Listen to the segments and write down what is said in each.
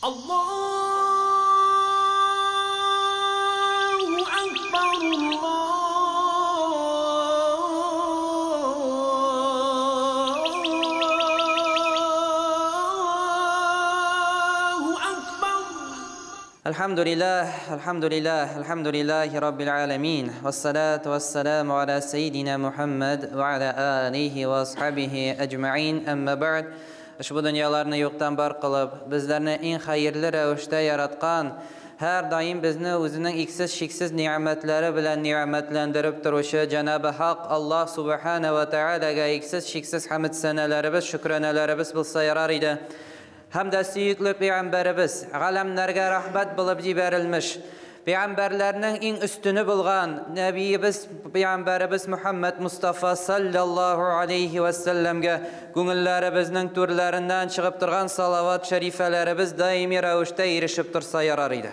Allahu Akbar, Allahu Akbar. Elhamdülillahi Rabbil alemin. Vessalatu vesselamu ala seyyidina Muhammed ve ala alihi ve ashabihi ecma'in. Amma ba'd. Bu dünyalarını yoktan bar qılıp, bizlerni en hayırlı rəvişdə yaratqan, her daim bizni özünün iksiz şiksiz nimetleri bilen nimetlendirip duruşu Cenab-ı Hak Allah Subhanahu ve Teala'ga iksiz şiksiz hamd senelerimiz, şükrenelerimiz bilsa yarar idi. Hem de süyüklü Peygamberimiz, alemlerge rahmet bulup ciberilmiş, Peygamberlerinin en üstünü bulgan Nebiyimiz Peygamberimiz Muhammed Mustafa sallallahu aleyhi ve sellem'ge gönüllerimizin türlerinden çıkıp durgan salavat şerifelerimiz daimi rəvişdə erişip dursa yarar idi.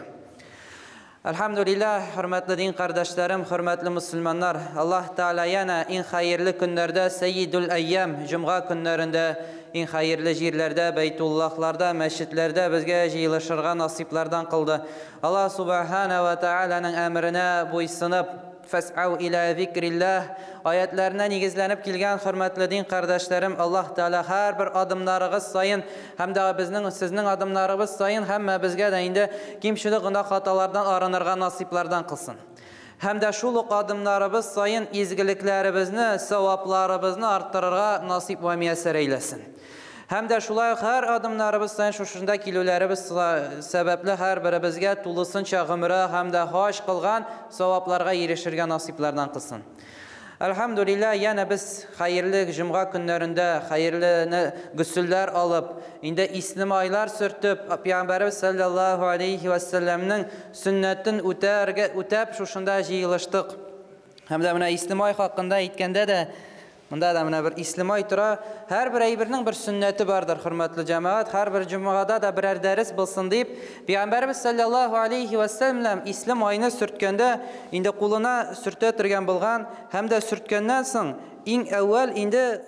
Elhamdülillah, hürmetli din kardeşlerim, hürmetli Müslümanlar, Allah Teala yana en hayırlı günlerde Seyyidül Eyyam, Cuma günlerinde en hayırlı yerlerde, Beytullahlarda, meşritlerde bizge jiyilişirga nasiplerden kıldı. Allah Subhanahu ve Teala'nın emrine buysunup, fes'av ila zikrillah ayetlerine nigizlenip kilgen hürmetli din kardeşlerim, Allah Teala her bir adımlarınız sayın, hem de sizin adımlarınız sayın, hem bizge de indi kimşilik günah hatalardan arınırga nasiplerden kılsın. Hem de şuluk adımlarımız sayın izgiliklerimizni, sevaplarımızı arttırırga nasip ve müyesser eylesin. Hem de şulay her adımlarımız sayın şuşunda kilolarımız sebeple her birimizge tulusunca gümre hem de hoş kılgan sevaplarga erişirge nasiplerden kılsın. Elhamdülillah yine biz hayırlı Cuma günlerinde hayırlı güsüller alıp inde İslam aylar sürtüp Peygamberimiz sallallahu aleyhi ve sellem'nin sünnetin ütep şuşunda jiyiliştik. Hem de buna İslam ay hakkında etkende de bunda da buna bir İslam ay tura her bir aybirinin bir sünneti vardır hürmetli cemaat. Her bir cumada da birer ders bilsin deyip Peygamberimiz sallallahu aleyhi ve sellem İslam ayını sürtkende inde kuluna sürtetirgen bulgan hem de sürtkenden soň en evvel inde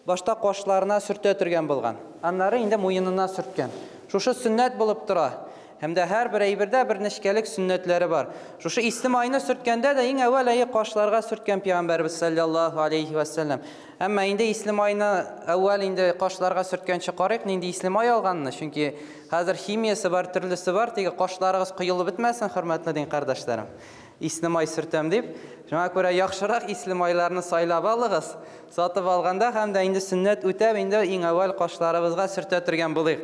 başta qoşlarına sürtetirgen bulgan. Anları inde moyununa sürtken. Şuşu sünnet bulup tura. Hem de her bir aybirde bir neşkelik sünnetleri var. Şuşu İslam ayını sürtkende de en evvel ayı qoşlarga sürtken Peygamberimiz sallallahu aleyhi ve sellem. Ama indi İslam ayını evvel indi qoşlarga sürtken çıkarık, indi İslam ayı alganını. Çünkü hazır himiyesi var, türlüsü var. Tege qoşlarınız kıyılı bitmesin, hürmetli din kardeşlerim. İslam ayı sürtem deyip. Şuna göre yaxşırak İslam aylarını saylap alığız. Satıp alganda hem de indi sünnet ütep, indi en evvel qoşlarımızga sürtetirgen bulayıq.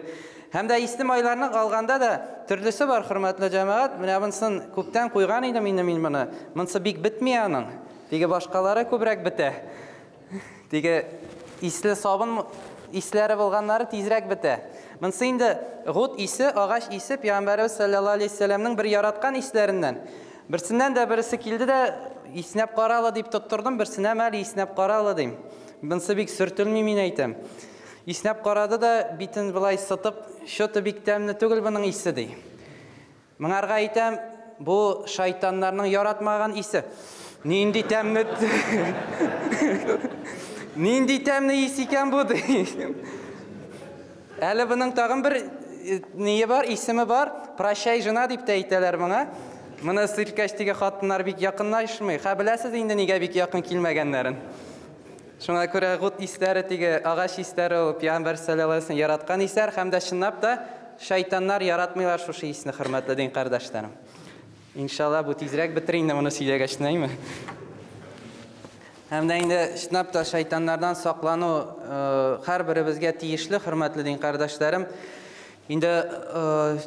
Hem de İslam aylarını alganda da türlüsü var hürmetli cemaat. Mine bunsun köpten koygan idim indi bunu. Bunsu bik bitmeyenin. Tege başkaları köbrek bite. Tege isli sabun isleri bulganları tezrek bite. Bunsu indi gut isi, ağaç isi Peygamberimiz sallallahu aleyhi ve sellem'nin bir yaratkan islerinden. Birsinden de birisi kildi de isnap qaralı deyip tutturdum. Birsine mali isnap qaralı deyim. Bunsu bik sürtülmeyeyim eytem. İsnap qaradı da bitin bilay satıp şotu bik temni tügül bunun isi deyim. Mınarga eytem bu şeytanlarının yaratmağın isi. Nindi temni nindi temni isi iken bu deyim. Eli bunun tağın bir niye var, ismi var. Prashey jına deyip de eyteler bana. Mına sirkaştigi xatınlar bik yakınlaşmay. Ha bilasiz indi nige bik yakın kilmegenlerin. Şuna göre gut isleri tigi ağaç isleri o Peygamber sallallahu aleyhi ve sellem yaratkan isler hem de şınap da şeytanlar yaratmıyorlar şu isini hürmetli din kardeşlerim. İnşallah bu tezrek bitireyim de bunu size geçineyim mi? Hem de indi şınap da şeytanlardan saklanı her birimizge tiyişli hürmetli din kardeşlerim. Indi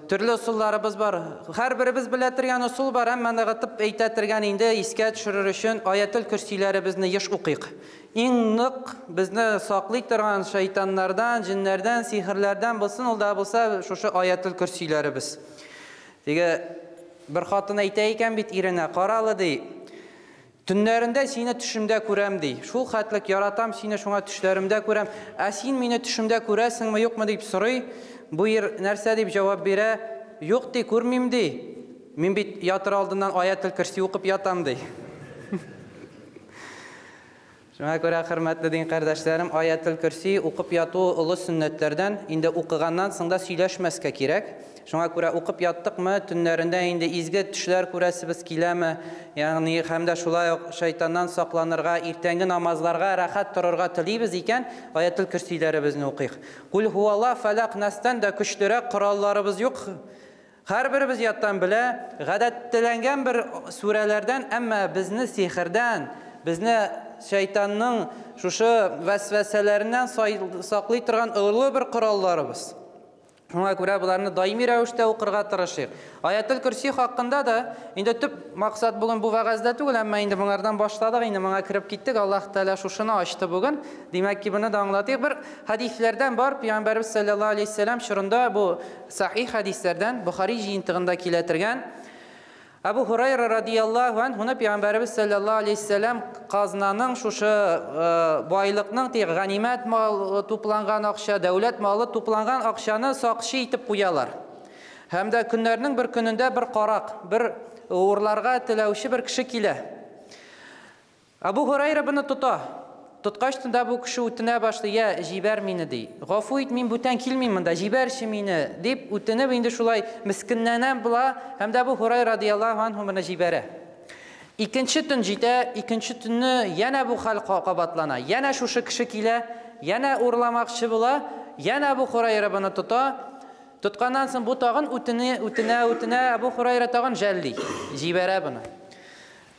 türlü usullarımız var. Her birimiz biletirgen usul var. Hemen de gıtıp eytetirgen indi iske düşürür üçün Ayetül Kürsileri bizni yiş uqiyq. En nık bizni saklayıp durgan şeytanlardan, cinlerden, sihirlerden bilsin. Ol da bilsa şu Ayetül Kürsileri biz. Dege bir hatın eyteyken bit irine qaralı dey. Tünlerinde seni düşümde көрем dey. Şu hatlık yaratam seni şuna düşlerimde көрем. Sen meni düşümde көresin mi yok mu deyip soruy. Bu yer nerse deyip cevap bire. Yok dey, көрмейм dey. Men bit yatır aldından Ayetül Kürsi okup yatam dey. Шуңа күрә, хөрмәтле дин кардәшләрем, Аятул Курси укып яту улы сөннәтләрдән, инде укыганнан соң да сөйләшмәскә кирәк. Шуңа күрә укып яттыкмы, төннәрендә инде изге төшләр күрәсебез киләме, ягъни һәм дә шулай ук шайтаннан сакланырга, иртәнге намазларга рәхәт торырга телибез икән, Аятул Курсиләребезне укыйк. Кул хуалла фалак настан да көчлерәк коралларыбыз юк. Һәрберебез яттан белә, гадәттәләнгән бер сүрәләрдән, әмма безне сихердән, безне шайтанның шушы вәсвәсәләреннән саклый торган олы бер коралларыбыз. Шуңа күрә буларны даими рәвештә укырга тырышыйк. Аятул Курси хакында да инде төп максат бүген бу вәгазьдә түгел, әмма инде моңардан башладык, инде моңа кирип киттек. Аллаһ Тәала шушыны ачты бүген. Димәк ки, буны да аңлатыйк. Бер хадисләрдән бар, Пәйгамбәрбез саллаллаһу алейһи ва саллям шурында бу сахих хадисләрдән Бухари җыентыгында киләтергән. Абу Хурайра радияллаһу анһу Пәйгамбәрбез саллаллаһу алейһи ва саллям казнаның шушы байлыкның тик ганимәт малы тупланган акча, дәүләт малы тупланган акчаны сакчы итеп куялар. Һәм дә көннәрнең бер көнендә бер карак, бер урларга теләүче бер кеше килә. Абу Хурайра буны тота. Тоткачтында бу кеше үтенә башлый, я җибәр мине ди. Гафу ит, мин бүтән килмим монда, җибәрче мине дип үтенеп инде шулай мискеннәнәм була, һәм дә Абу Хурайра радияллаһу анһу моны җибәрә. Икенче төн җитә, икенче төнне янә бу хәл кабатлана. Янә шушы кеше килә, янә урламакчы була, янә Абу Хурайра буны тота. Тотканнан соң бу тагын үтенә, Абу Хурайра тагын жәлли, җибәрә буны.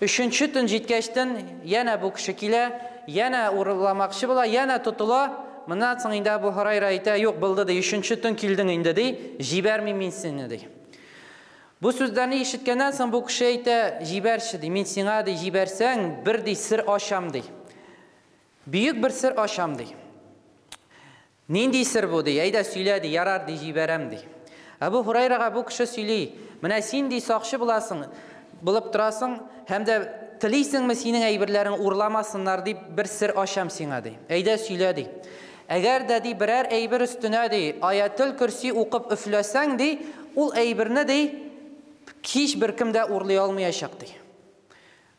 Üçüncü tün җиткәчтен янә бу кеше килә, янә урламакчы була, янә тотыла. Моннан соң инде Абу Хурайра әйтә, юк булды ди, üçüncü tün килдең инде ди, җибәрмим мин сине ди. Бу сүзләрне ишеткәннән соң бу кеше әйтә, җибәрче ди, мин сиңа ди җибәрсәң, бер ди сер ачам ди. Бүйек бер сер ачам ди. Нинди сер бу ди? Әйдә сөйлә ди, ярар ди, җибәрәм ди. Абу Хурайрага бу кеше сөйли, менә син ди сакчы буласың, булып торасың, һәм дә телисеңме синең әйберләрең урламасыннар дип бер сер ачам сиңа ди. Әйдә сөйлә ди. Әгәр дә ди берәр әйбер өстенә ди Аятул Курси укып үфләсәң ди, ул әйберне ди һич беркем дә урлый алмаячак ди.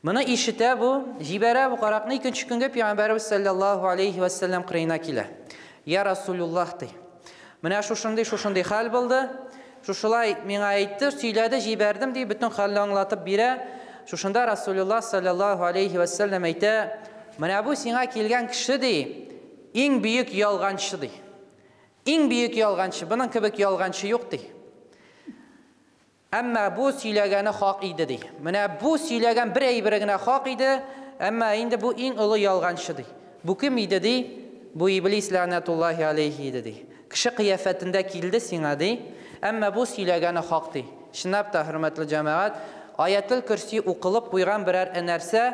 Моны ишетә бу, җибәрә бу каракны. Икенче көнгә Пәйгамбәрбез саллаллаһу алейһи ва саллям кырыена килә. Я Расулуллаһ ди. Менә шушындый хәл булды. Шушылай миңа әйтте, сөйләде, җибәрдем ди, бөтен хәлне аңлатып бирә. Шушында Расулуллаһ саллаллаһу алейһи ва саллям әйтә, менә бу сиңа килгән кеше ди, иң бүйек ялганчы ди. Иң бүйек ялганчы, буның кебек ялганчы юк ди. Әмма бу сөйләгәне хак иде ди. Менә бу сөйләгән бер әйбере генә хак иде, әмма инде бу иң олы ялганчы ди. Бу кем иде ди? Бу Иблис ләгънәтуллаһи алейһи иде ди. Кеше кыяфәтендә килде сиңа ди, әмма бу сөйләгәне хак ди. Шуннап та, хөрмәтле җәмәгать, Аятул Курси укылып куйган берәр нәрсә,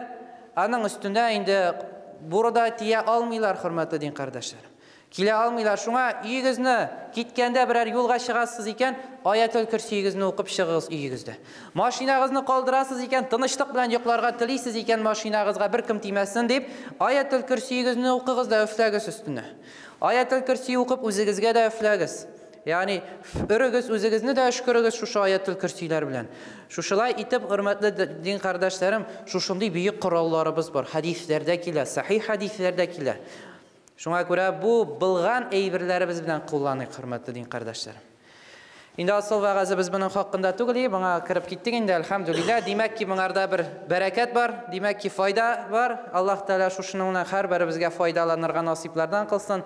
аның өстендә инде burada тия алмыйлар, хөрмәтле дин кардәшләр. Килә алмыйлар. Шуңа өегезне киткәндә берәр юлга чыгасыз икән, Аятул Курсигезне укып чыгыгыз өегездә. Машинагызны калдырасыз икән, тынычлык белән йокларга телисез икән, машинагызга беркем тимәсен дип, Аятул Курсигезне укыгыз да өфләгез өстенә. Аятул Курси укып үзегезгә дә өфләгез. Yani örügüz, özünüzü de şükürügüz şu Ayetul Kürsiler bilen. Şuşulay itip, hürmetli din kardeşlerim, şuşunday büyük kurallarımız var. Hadislerdekiler, sahih hadislerdekiler. Şuna göre bu bilgan eybirlerimiz bilen kullanıyıq, hürmetli din kardeşlerim. İndi asıl vağazı biz bunun hakkında tügülü, bana kırıp gittik indi, elhamdülillah. Demek ki bunlarda bir bereket var, demek ki fayda var. Allah Teala şuşununla her birimizge faydalanırga nasiplerden kılsın.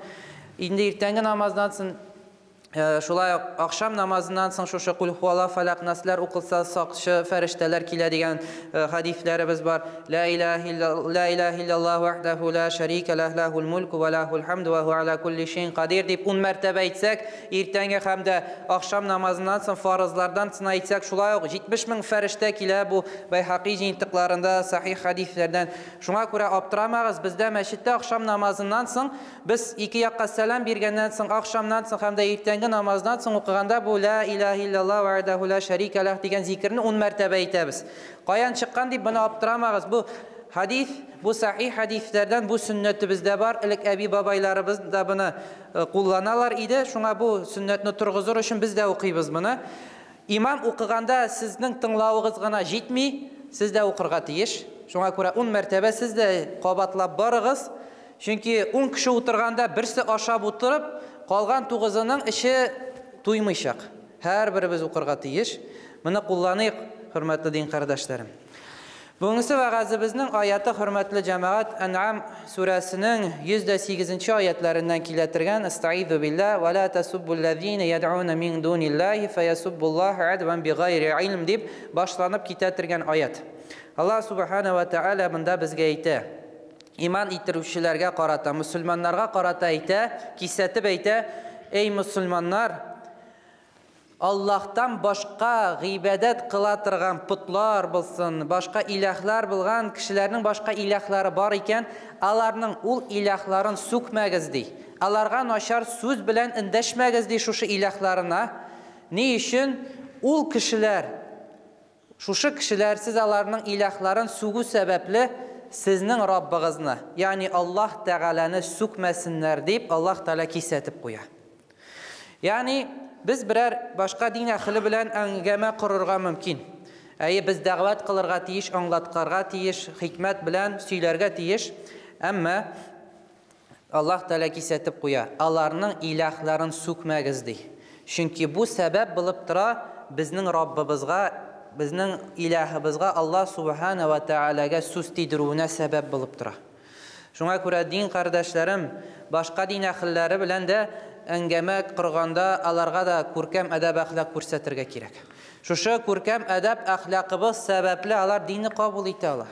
İndi irtengi namazdansın. Şulay akşam namazından soň şoşa kul huvala falak naslar okılsa saqçı ferişteler kile diyen hadislerimiz var. La ilahe illallah vahdehu la şerike leh lahul mulku ve lahul hamdu ve hu ala kulli şeyin qadir deyip 10 mertebe etsek, irtenge hem de akşam namazından soň farzlardan sına etsek, şulay 70.000 ferişte kile bu Beyhaqi jintiqlarında sahih hadislerden. Şuna göre aptıramağız, bizde meşitte akşam namazından soň biz 2 yakka selam bergenden soň akşamdan soň hem de irtenge namazdan soň okuganda bu la ilahe illallah vahdehu la şerike leh diyen zikrini 10 mertebe aytабыз. Qayan çıqqan dip bunu aptıramağız. Bu hadis, bu sahih hadislerden bu sünneti bizde var. İlk Ebi babaylarımız da bunu kullanalar idi. Şuna bu sünnetini turguzur üçün biz de okuyubuz bunu. İmam okuganda sizning tinglawıgız gana jetmi, siz de okurga tiyiş. Шуңа күрә 10 мәртәбә сез дә кабатлап барыгыз. Чөнки 10 кеше утырганда берсе ашап утырып, калган 9-ның ише туймыйчак. Һәрберебез укырга тиеш. Моны кулланыйк, хөрмәтле дин кардәшләрем. Бүгенге вәгазебезнең аяты, хөрмәтле җәмәгать, Ан'ам сүрәсенең 108-нче аятларыннан киләтергән: "Истаизу билла ва ла тасуббуллазина яд'уна мин дуниллаһи фаясуббуллаһа адван бигайри илм" дип башланып китәтергән аят. Аллаһ субхана ва тааля монда безгә әйтә. Иман иттерүчеләргә карата, мусульманнарга карата әйтә, кисәтеп әйтә: "Эй мусульманнар, Аллаһтан башка гыйбадат кыла торган путлар булсын, башка илаһлар булган кешеләрнең башка илаһлары бар икән, аларның ул илаһларын сүкмәгез" ди. Аларга начар сүз белән эндәшмәгез ди шушы илаһларына. Ни өчен? Ул кешеләр, шушы кешеләр сез аларның илаһларын сүгү сәбәпле сезнең Раббыгызны, ягъни Аллаһ Тәгаләне сүкмәсеннәр дип Аллаһ Тәгалә кисәтеп куя. Ягъни biz birər başqa din əhli белән әңгәмә корырга мөмкин. Без дәгъват кылырга тиеш, аңлаткарга тиеш, хикмәт белән сөйләргә тиеш. Әмма Аллаһ Тәгалә кисәтеп куя: аларның илаһларын сүкмәгез ди. Чөнки бу сәбәп булып тора безнең Раббыбызга, безнең илаһыбызга, Аллаһ Субхана ва Таалагә сүз тидерүенә сәбәп булып тора. Шуңа күрә дин кардәшләрем, башка дин әһелләре белән дә әңгәмә корганда аларга да күркәм әдәп әхлак күрсәтергә кирәк. Шушы күркәм әдәп әхлакыбыз сәбәпле алар динне кабул итә ала.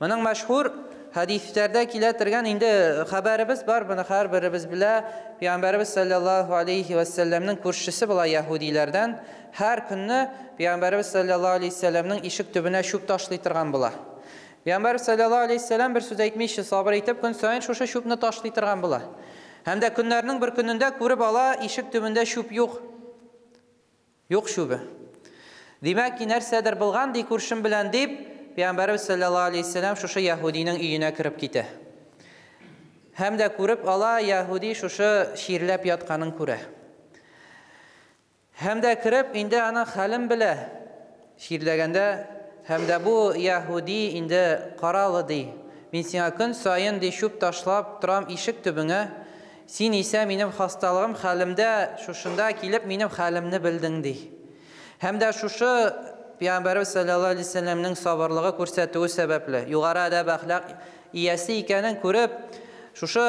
Моның мәшһүр хадисләрдә киләтергән инде хәбәребез бар, буны һәрберебез белә. Пәйгамбәрбез саллаллаһу алейхи ва сәлләмнең күршесе була яһудиләрдән. Һәр көнне Пәйгамбәрбез саллаллаһу алейхи ва сәлләмнең ишек төбенә чүп ташлый торган була. Пәйгамбәр саллаллаһу алейхи ва сәлләм бер сүз әйтмичә, сабыр итеп, көн саен шушы чүпне ташлый торган була. Hem de günlerinin bir gününde күреп ала, ишек төбендә шүп юк. Юк шүбе. Димәк ки, нәрсәдер булган ди күршем белән дип, Пәйгамбәрбез саллаллаһу алейхи ва сәлләм шушы яһудиның өенә кирип китә. Hem de күреп ала, яһуди шушы ширләп ятканын күрә. Hem de кирип инде аны хәлен белә. Ширләгәндә, hem de бу яһуди инде каралы ди. Мин сиңа көн саен ди шүп ташлап торам ишек төбеңә. Син исә минем хасталыгым хәлемдә шушында килеп минем хәлемне белдең ди. Һәм дә шушы Пәйгамбәрбез саллаллаһу алейхи ва сәлләмнең сабырлыгы күрсәтүе сәбәпле, югары әдәп әхлак иясе икәнен күреп, шушы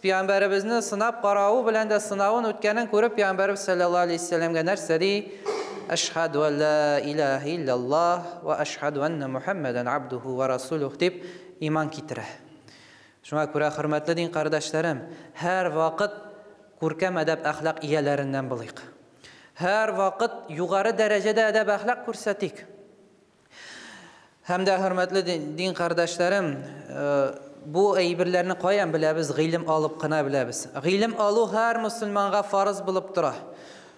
Пәйгамбәрбезне сынап карау белән дә сынавын үткәнен күреп, Пәйгамбәрбез саллаллаһу алейхи ва сәлләмгә нәрсә ди? Ашһаду ан ла илаһа иллаллаһ ва ашһаду анна Мухаммадан абдуху ва расулуһ дип иман китерә. Шуңа күрә, хөрмәтле дин кардәшләрем, һәр вакыт күркәм әдәп әхлак ияләреннән булыйк. Һәр вакыт югары дәрәҗәдә әдәп әхлак күрсәтик. Һәм дә, хөрмәтле дин кардәшләрем, бу әйберләрне каян беләбез? Гыйлем алып кына беләбез. Гыйлем алу һәр мусульманга фарыз булып тора.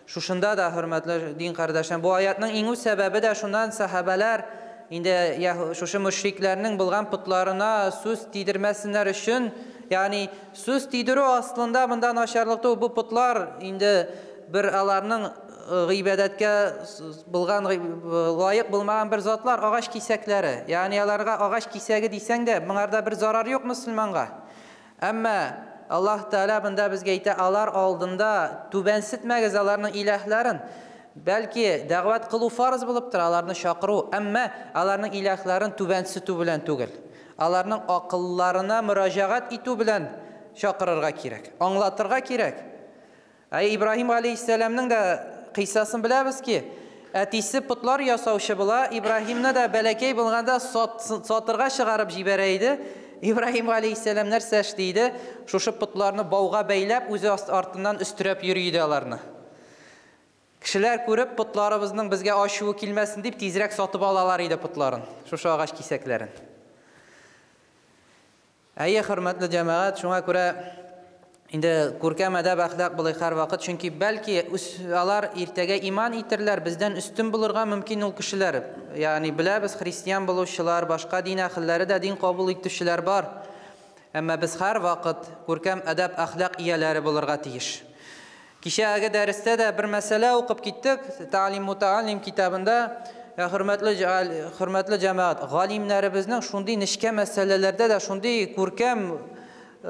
Шушында да, хөрмәтле дин кардәшләрем, бу аятның иңү сәбәбе дә шундан сахабалар инде шушы мөшрикләрнең булган путларына сүз тидермәсеннәр өчен, ягъни сүз тидерү аслында монда начарлыкты, бу путлар инде бер аларның гыйбадәткә булган лаек булмаган бер затлар, агач кисәкләре. Ягъни аларга агач кисәге дисәң дә, моңарда бер зарар юк мусульманга. Әмма Аллаһ Тәгалә монда безгә әйтә, алар алдында түбәнсетмәгез аларның илаһларын. Бәлки дәгъват кылу фарыз булып тора, аларны чакыру, әмма аларның илаһларын түбәнсетү белән түгел. Аларның акылларына мөрәҗәгать итү белән чакырырга кирәк, аңлатырга кирәк. Ибраһим алейхиссәламның да кыйсасын беләбез ки, әтисе путлар ясаучы була, Ибраһимны да бәләкәй булганда сатырга чыгарып җибәрә иде. Ибраһим алейхиссәлам нәрсә эшли иде? Шушы путларны бауга бәйләп, үзе артыннан өстерәп йөри иде аларны. Кешеләр күреп, путларыбызның безгә ачуы килмәсен дип, тизрәк сатып алалар иде путларын, шушы агач кисәкләрен. Хөрмәтле җәмәгать, шуңа күрә инде күркәм әдәп әхлак булый һәр вакыт, чөнки бәлки алар иртәгә иман итерләр, бездән өстен булырга мөмкин ул кешеләр. Ягъни беләбез, христиан булучылар, башка дин әһелләре дә дин кабул итүчеләр бар. Әмма без һәр вакыт күркәм әдәп әхлак ияләре булырга тиеш. Кичәге дәрестә дә бер мәсьәлә укып киттек, Ta'lim Muta'allim китабында hürmetli cemaat, galimlerimizin şundi nişke meselelerde de şundi kurkem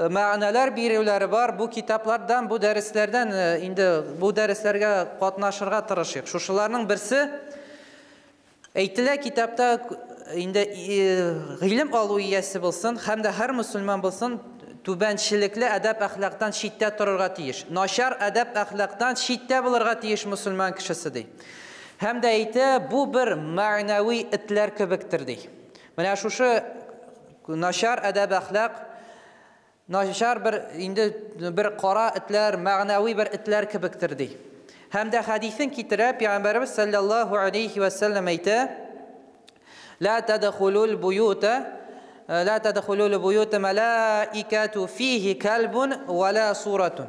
ma'nalar birileri var. Bu kitaplardan, bu derslerden indi bu derslerge katnaşırga tırışık. Şuşularının birisi eytile kitapta indi ilim alu iyesi bilsin, hem de her Müslüman bilsin, tübençilikli edep ahlaktan şiddet dururga tiyiş. Naşar edep ahlaktan şiddet bulurga tiyiş Müslüman kişisi dey. Hem de eyte bu bir ma'navi itler kibiktir dey. Mana şuşu naşar edep ahlak naşar bir qara itler, ma'navi bir itler kibiktir dey. Hem de hadisin kitire Peygamberimiz sallallahu aleyhi ve sellem eyte La tedhulul buyuta La tedhulul buyuta melaikatu fihi kalbun ve la suratun.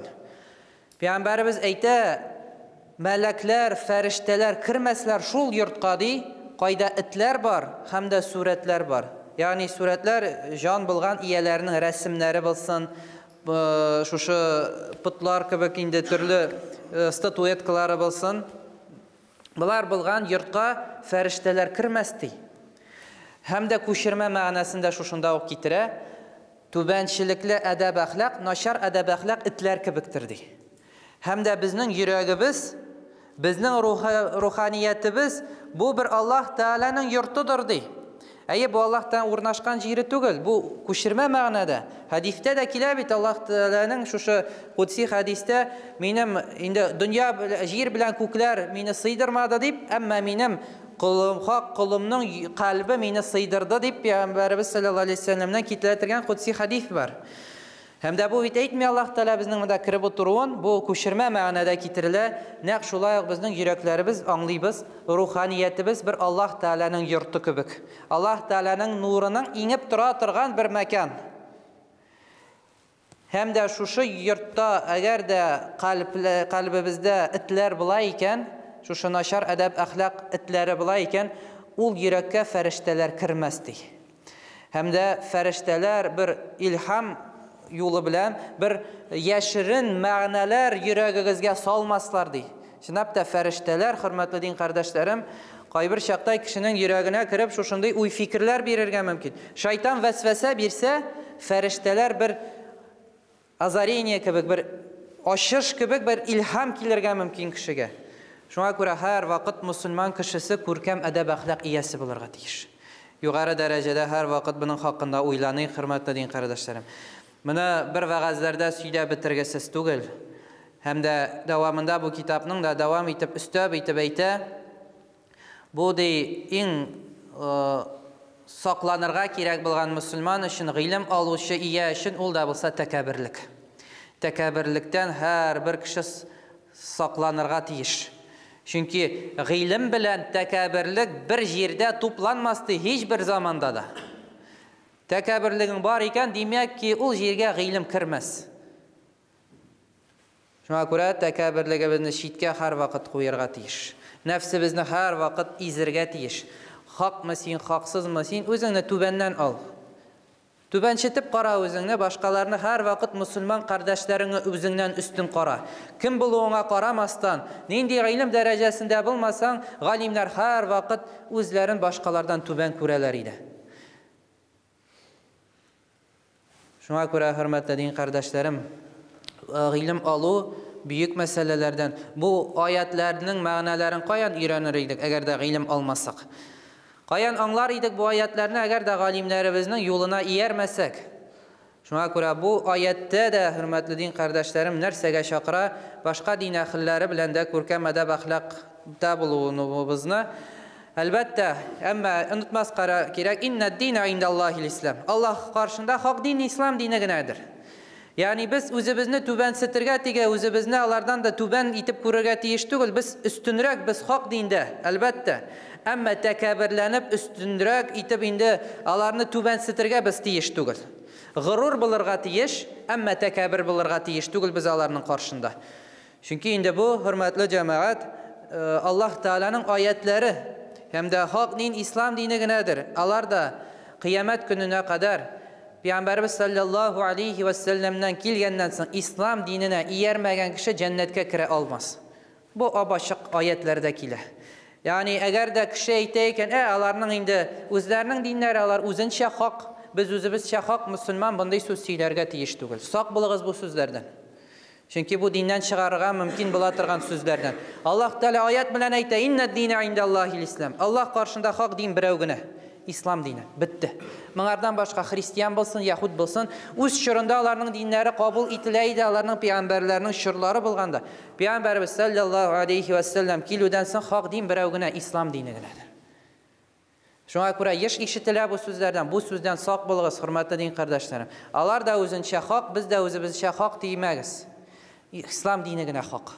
Peygamberimiz eyte melekler, ferişteler kirmesler şul yurtqa dey, qayda itler var, hem de suretler var. Yani suretler can bulgan iyelerinin resimleri bilsin, şuşu putlar kibik indi türlü statuetkaları bilsin. Bular bulgan yurtqa ferişteler kirmes dey. Hem de kuşirme manasında şuşunda o kitire, tübençilikli edeb ahlak, naşar edeb ahlak itler kibiktir dey. Hem de bizning yüreğimiz, bizning ruhaniyetimiz bu bir Allah Teala'nın yurtudur dey. Bu Allah'tan urnaşkan jiri tugul, bu kuşirme manada. Hadiste de kilabit Allah Teala'nın şu kutsi hadiste benim dünya jir bilen kuklar beni sıydırmadı deyip, ama benim kulumның kalbi beni sıydırdı deyip Peygamberimiz sallallahu aleyhi ve sellem'den kitletirgen kutsi hadis var. Hem de bu etmey Allah Teala bizning mında kirib oturuun, bu kuşirme manada kitirile, nek şulayıq bizning yüreklerimiz anlayız, ruhaniyetimiz bir Allah Teala'nın yurtu kibik. Allah Teala'nın nurunun inip turgan bir mekan. Hem de şu yurtta eğer de kalbimizde itler bulayken, şu naşar edep ahlak itleri bulayken, ul yürekke ferişteler kirmezdi. Hem de ferişteler bir ilham yolu bilen bir yaşırın ma'nalar yüreğinizge salmaslar dey. Şinap da ferişteler, hürmetli din kardeşlerim, qaybir şaqtay kişinin yüreğine kirib şuşunday uy fikirler verirge mümkün. Şeytan vesvese birse, ferişteler bir azariniye kibik, bir aşış kibik, bir ilham kilirge mümkün kişige. Şuna göre her vakit Müslüman kişisi kurkem edeb ahlak iyesi bulurga tiyiş. Yukarı derecede her vakit bunun hakkında uylanıyı, hürmetli din kardeşlerim. Buna bir vagazlarda söyle bitirgesiz tugul. Hem de devamında bu kitabının da devam etip üstü beyte bu dey en saklanırga kerek bulgan Müslüman için ilim aluşu iyi için ol da bulsa tekabirlik. Tekabirlikten her bir kişi saklanırga tiyiş. Çünkü ilim bilen tekabirlik bir yerde toplanmazdı hiçbir zamanda da. Tekabirliğin var iken demek ki o yerge ilim kirmez. Şuna göre tekabirliğimizni şitke her vakit koyarga tiyiş. Nefsimizni her vakit izirge tiyiş. Hak mısın, haksız mısın, özünü tübenden al. Tübençetip qara özünü, başkalarını her vakit Müslüman kardeşlerini özünden üstün qara. Kim buluğuna qaramastan, nindi ilim derecesinde bulmasan, galimler her vakit özlerin başkalardan tüben kureleriydi. Şuna göre hürmetli din kardeşlerim, ilim alu büyük meselelerden. Bu ayetlerinin manalarını qayan öğrenirdik eğer de ilim almasak. Qayan anlar idik bu ayetlerini eğer de galimlerimizin yoluna iyermesek. Şuna göre bu ayette de hürmetli din kardeşlerim nersege şakra başka din ahilleri bilen de kurkem edeb ahlakta bulunduğumuzni elbette ama unutmaz gerek inne dine indallahil İslam. Allah karşında hak din İslam dini ginedir. Yani biz özümüzni tüben sitirge tige, özümüzni alardan da tüben itip kururge tiyiştugul. Biz üstünrek, biz hak dinde elbette. Ama tekabirlenip üstünrek itip indi alarını tüben sitirge biz tiyiştugul. Gurur bulurga tiyiş, ama tekabir bulurga tiyiştugul biz alarının karşında. Çünkü indi bu hürmetli cemaat Allah Teala'nın ayetleri hem de hak din İslam dini ginedir. Alar da kıyamet gününe kadar Peygamberimiz sallallahu aleyhi ve sellem'den kilgenden sonra İslam dinine iyermegen kişi cennetke kire almaz. Bu abaşık ayetlerdekiler. Yani eğer de kişi eyteyken, alarның inде үзләренең dinləri алар үзенчә хак, biz үзебезчә хак мөселман bunday söz сөйләргә тиеш түгел. Сак булыгыз бу сүзләрдән. Чөнки бу диндән чыгарырга мөмкин була торган сүзләрдән. Аллаһ Тәала аят белән әйтә: "Иннад дина индаллаһил ислам." Аллаһ каршында хак дин берәү генә. İslam dini. Bitti. Моңардан башка христиан булсын, яһуд булсын, үз чорында аларның диннәре кабул ителә иде, аларның пәйгамбәрләренең чорлары булганда. Пәйгамбәрбез саллаллаһу алейхи ва саллям килүдән соң хак дин берәү генә, ислам дине генәдер. Шуңа күрә еш ишетелә бу сүзләрдән, бу сүздән сак булыгыз, хөрмәтле дин кардәшләрем. Алар да үзенчә хак, без дә үзебезчә хак тимәгез. İslam dini генә хак.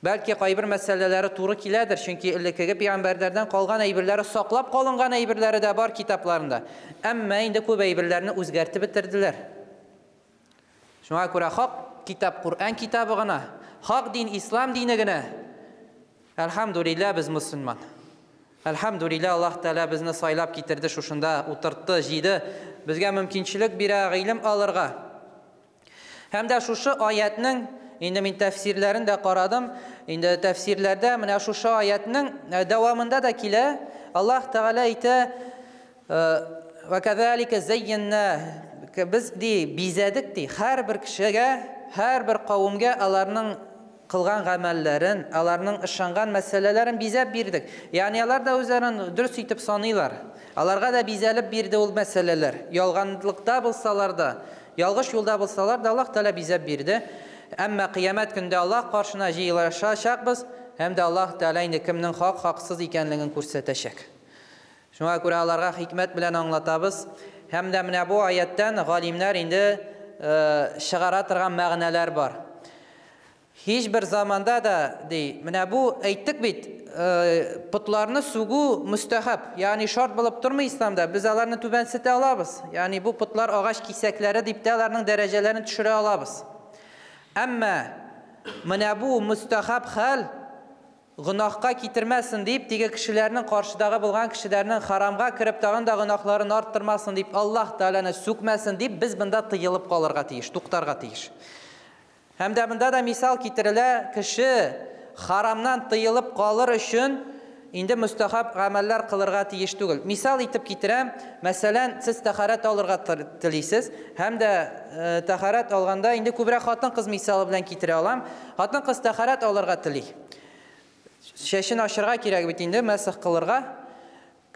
Belki кайбер мәсьәләләре туры киләдер, чөнки элеккеге пәйгамбәрләрдән калган әйберләре саклап калынган әйберләре дә бар китапларында. Әмма инде күп әйберләрне үзгәртеп бетерделәр. Шуңа күрә хак китап Кур'ан китабы гына, хак дин ислам дине генә. Әлхәмдүлилләh без мусульман. Әлхәмдүлилләh Аллаһ Тәала безне сайлап китерде, шушында утыртты, җиде. Безгә мөмкинчелек бирә гыйлем алырга. Һәм дә шушы аятның İndi min təfsirlərini də qaradım. İndi təfsirlərdə mənə şu ayətin davamında da kilə Allah Teala aytə və kəzəlikə zeyyənə biz bizədik di. Hər bir kişiyə, hər bir qavmğa onların qılğan əməllərin, onların işanğan məsələlərin bizəb birdik. Yəni onlar da özlərini dürüst etib sanıylar. Onlara da bizəlib birdi ol məsələlər. Yalğanlıqda bulsalar da, yalğış yolda bulsalar da Allah Teala bizəb birdi. Әмма қиямет көндә Аллаһ каршына җыелышачакбыз, һәм дә Аллаһ Тәала инде кемнең хак, хаксыз икәнлеген күрсәтәчәк. Шуңа күрә аларга хикмәт белән аңлатабыз. Һәм дә менә бу аяттан галимнәр инде чыгара торган мәгънәләр бар. Һичбер заманда да менә бу әйттек бит, путларны сугу мустахаб, ягъни шарт булып тормый исламда. Без аларны түбәнсетә алабыз. Ягъни бу путлар агач кисәкләре дип тә аларның дәрәҗәләрен төшерә алабыз. Әмма менә бу мустахаб хәл гынахка китермәсен дип, теге кешеләрнең каршыдагы булган кешеләрнең харамга кирип тагын да гынахларын арттырмасын дип, Аллаһ Тәаланы сүкмәсен дип, без бында тыелып калырга тиеш, туктарга тиеш. Һәм дә бында да мисал китерелә, кеше харамнан тыелып калыр өчен инде мустахаб гамәлләр кылырга тиеш түгел. Мисал итеп китерәм, мәсәлән, сез тахарат алырга телисез, һәм дә тахарат алганда инде күбрәк хатын-кыз мисалы белән китерә алам. Хатын-кыз тахарат алырга тели. Шәшен ашырга кирәк бит инде, мәсех кылырга.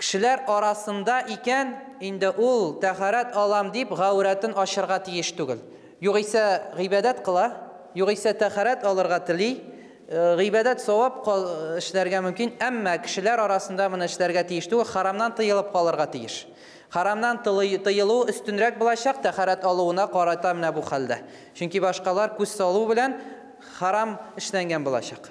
Кешеләр арасында икән, инде ул тахарат алам дип гауратын ашырга тиеш түгел. Югыйсә гыйбадат кыла, югыйсә тахарат алырга тели. Гыйбадат савап эшләргә мөмкин, әмма кешеләр арасында моны эшләргә тиеш түгел, харамнан тыелып калырга тиеш. Харамнан тыелу өстенрәк булачак тахарат алуына карата менә бу хәлдә. Чөнки башкалар күз салу белән харам эшләнгән булачак.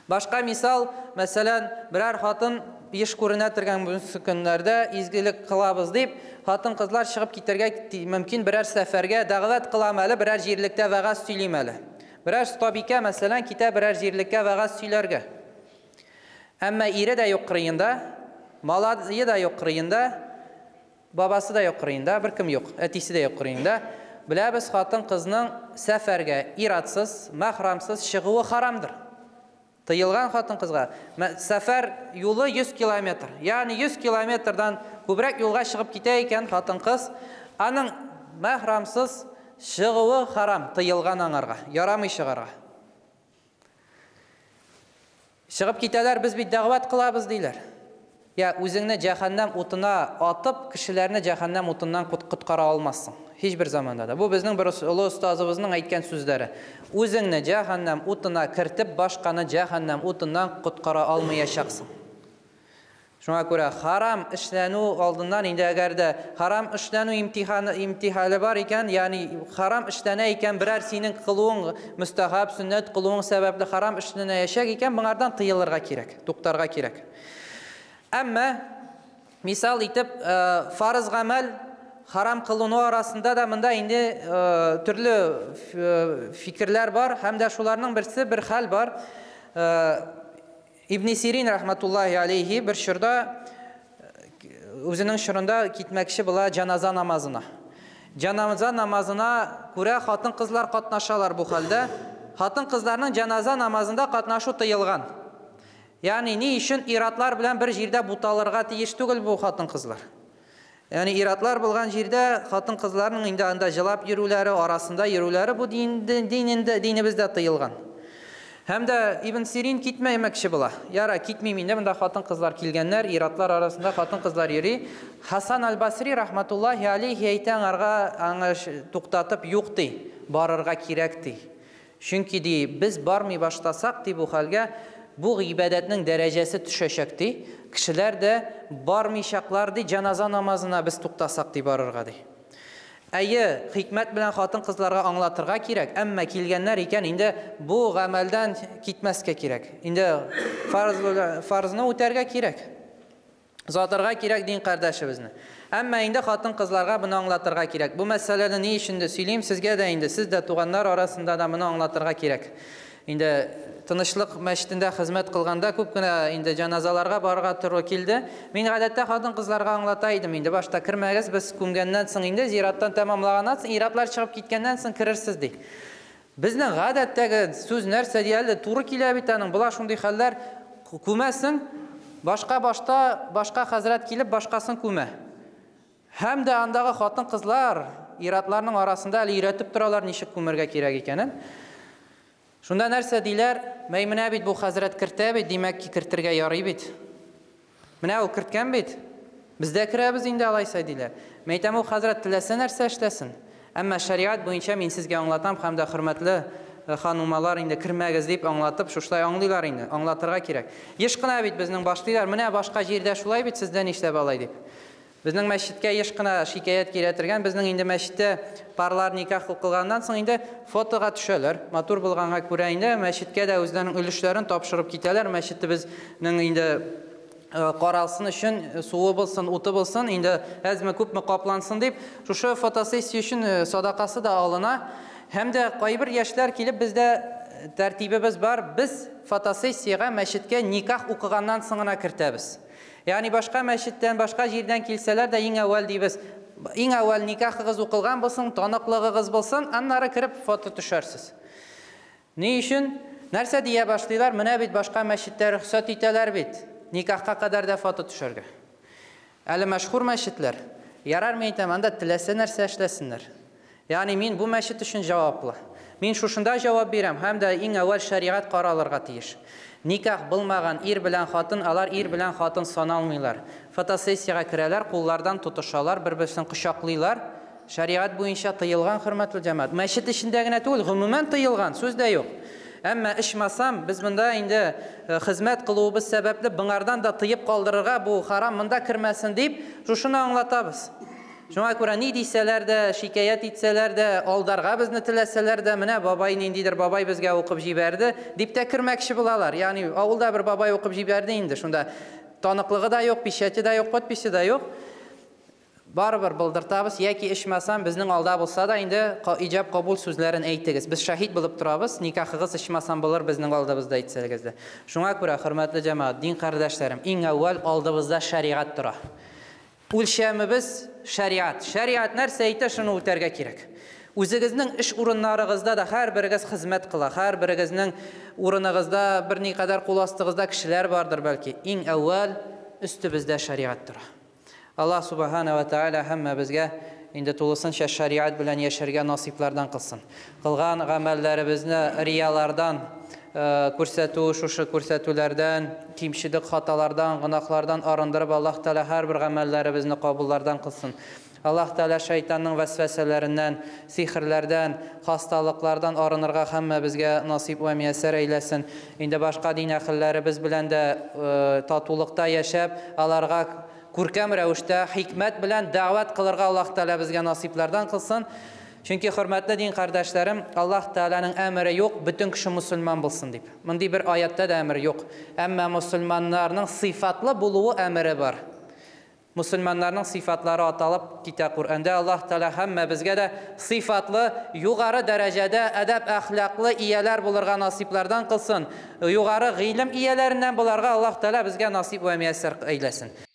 Башка мисал, мәсәлән, берәр хатын еш күренә торган көннәрдә изгелек кылабыз дип, хатын-кызлар чыгып китәргә мөмкин, берәр сәфәргә дәгъват кылам әле, берәр җирлектә вагаз сөйлим әле. Берәр стабикә, мәсәлән, китә берәр җирлеккә вагаз сөйләргә. Әмма ире дә юк кырыенда, малае да юк кырыенда, бабасы да юк кырыенда, беркем юк, әтисе дә юк кырыенда. Беләбез, хатын-кызның сәфәргә иратсыз, мәхрамсыз чыгуы харамдыр. Тыелган хатын-кызга сәфәр юлы 100 километр. Ягъни 100 километрдан күбрәк юлга чыгып китә икән хатын-кыз, аның мәхрамсыз чыгуы харам, тыелган аңарга, ярамый чыгарга. Чыгып китәләр, без бит дәгъват кылабыз диләр. Я үзеңне җәһәннәм утына атып, кешеләрне җәһәннәм утыннан коткара алмассың. Һичбер заманда да. Бу безнең бер олы остазыбызның әйткән сүзләре. Үзеңне җәһәннәм утына кертеп, башканы җәһәннәм утыннан коткара алмаячаксың. Шуңа күрә харам эшләнү алдыннан инде әгәр дә харам эшләнү имтиханы бар икән, ягъни харам эшләнә икән, берәр синең кылуың мустахаб, сөннәт кылуың сәбәпле харам эшләнә яшәк икән, моңардан тыелырга кирәк, туктарга кирәк. Әмма мисал итеп, фарыз гамәл харам кылыну арасында да монда инде төрле фикерләр бар, һәм дә шуларның берсе бер хәл бар. İbn Sirin rahmetullahi aleyhi bir şurada özünün şurunda gitmekçi bula cenaza namazına. Cenaza namazına күрә хатын-кызлар катнашалар бу хәлдә. Хатын-кызларның cenaza namazında катнашу тыелган. Yani ni için iratlar bilen bir jirde butalarga tiyiş tugul bu hatın kızlar. Yani iratlar bulgan jirde hatın kızlarının indi jılap yürüleri arasında yürüleri bu dinimizde tıyılgan. Hem de İbn Sirin gitmemekşi bula. Yara gitmeyeyim de bunda hatın kızlar kilgenler, iratlar arasında hatın kızlar yeri. Hasan al-Basri rahmetullahi aleyhi eyten arga tuktatıp yoktu, barırga kirekti. Çünkü biz barmay başlasak bu halga bu ibadetinin derecesi düşecekti. Kişiler de barmayacaklardı, cenaze namazına biz tuktasak barırga. Ayı hikmet bilen hatın kızlarga anlatırga kirek. Amma kilgenler iken indi bu gamelden gitmeske kirek. Indi farzını öterge kirek. Zatırga kirek din kardeşimizni. Amma indi hatın kızlarga bunu anlatırga kirek. Bu meselede ne işinde söyleyeyim sizge de indi. Siz de tuğanlar arasında da bunu anlatırga kirek. Indi Tınışlıq meşitinde hizmet kılganda köpküne indi cenazalarga barga turu kildi. Min adette hatın kızlarga anlataydım indi. Başta kirmegiz biz kumgenden soň indi ziyarattan tamamlagandan soň iratlar çıkıp gitgenden soň kirersiz di. Bizning adettegi söz nerse diýildi turu kile bitaның bula şunday haller kumesin başka hazret kilip başkasın kume. Hem de andağı hatın kızlar iratlarının arasında iratip duralar nişik kumerge kirek ekenen. Şunda nerse diler, meymine bit bu hazret kirte bit, demek ki kirtirge yarı bit. Mine o kirtken bit. Bizde kirebiz indi alaysa diler. Meytem o hazret tilese nerse işlesin. Ama şeriat boyunca min sizge anlatam, hem de hürmetli hanımalar indi kirmegiz deyip anlatıp, şuşlay anlaylar indi, anlatırga kirek. Yeşkına bit bizning başlaylar, mine başka jirde şulay bit sizden işlep alay deyip. Bizning meşitke yeşkına şikayet kiretirgen, bizning indi meşitte parlar nikah kılgandan soň indi fotoga düşöler. Matur bulganga görä indi meşitke de özlerinin ülüşlerini tapşırıp giteler. Meşitte bizning indi qaralsın üçün, suwu bolsun, utu bolsun, indi azmy köpmi qaplansın deyip, şuşa fotosessiya üçün sadakası da alına. Hem de qaybir yaşlar kilip bizde tertibimiz var. Biz fotosessiyaga meşitke nikah okugandan soňra kirtebis. Yani başka meşitten, başka jirden kilseler de en evvel deybiz. En evvel nikahınız okılgan bolsun, tanıklığınız bolsun, anlara kirip foto düşersiz. Ne için? Nerse diye başlaylar, mine bit başka meşitler ruhsat iteler bit. Nikahka kadar da foto düşerge. Ali meşhur meşitler. Yarar meytem anda tilese nerse işlesinler. Yani min bu meşit için cevaplı. Min şuşunda cevap berem, hem de en evvel şeriat qaralırga tiyiş. Nikah bulmagan ir bilen hatın alar, ir bilen hatın sanalmıylar. Fotosessiyaga kireler, kullardan tutuşalar, bir-birini kuşaklaylar. Şeriat boyunca tıyılgan hürmetli cemaat. Meşit işindegine tugul, gumumen tıyılgan, söz de yok. Ama işmasam, biz bunda indi hizmet kılığımız sebeple bunlardan da tıyıp kaldırırga bu haram bunda kirmesin deyip, şunu anlatabız. Şuna göre ne deyseler de, şikayet etseler de, aldarga bizni tileseler de, mine babay nendidir, babay bizge okup jiberdi, deyip de kirmekşi bulalar. Yani avulda bir babay okup jiberdi indi. Şunda tanıklığı da yok, pişeti de yok, potpisi de yok. Baribir bildırtabız, yeki işmasam bizning alda bolsa da indi icap kabul sözlerini eytigiz. Biz şahit bilip turabız, nikahıgız işmasam bilir bizning aldabızda etseligizde. Şuna göre hürmetli cemaat, din kardeşlerim, en evvel aldabızda şeriat tura. Ulşemimiz şeriat. Şeriat nerse eyte şunu öterge kirek. Özünüzün iş urunlarınızda da her birigiz hizmet kıla. Her birigizning urununuzda bir ne kadar kulastığınızda kişiler vardır belki. En evvel üstümüzde şeriat tura. Allah subhanahu ve taala hemme bizge indi tulusun şeriat bilen yaşarga nasiplardan kılsın. Kılgan amellerimizni riyalardan, ko'rsatuvlardan, kimşilik hatalardan, günahlardan arındırıp Allah Teala her bir amellerimizni kabullardan kılsın. Allah Teala şeytanın vesveselerinden, sihirlerden, hastalıklardan arınırga hemme bizge nasip ve müyesser eylesin. Indi başka din ahillerimiz bilen de tatulukta yaşap, alarga Kurkam rəvişdə hikmet bilen davet kılırga Allah Teala bizge nasiplerden kılsın. Çünkü hürmetli din kardeşlerim, Allah Teala'nın emri yok, bütün kişi Müslüman bulsun deyip. Mundi bir ayette de emri yok. Ama Müslümanların sıfatlı buluğu emri var. Müslümanların sıfatları atalıp kitap Kur'an'da Allah Teala hemme bizge de sıfatlı, yukarı derecede edep ahlaklı iyeler bulurga nasiplerden kılsın. Yukarı ilim iyelerinden bulurga Allah Teala bizge nasip ve müyesser eylesin.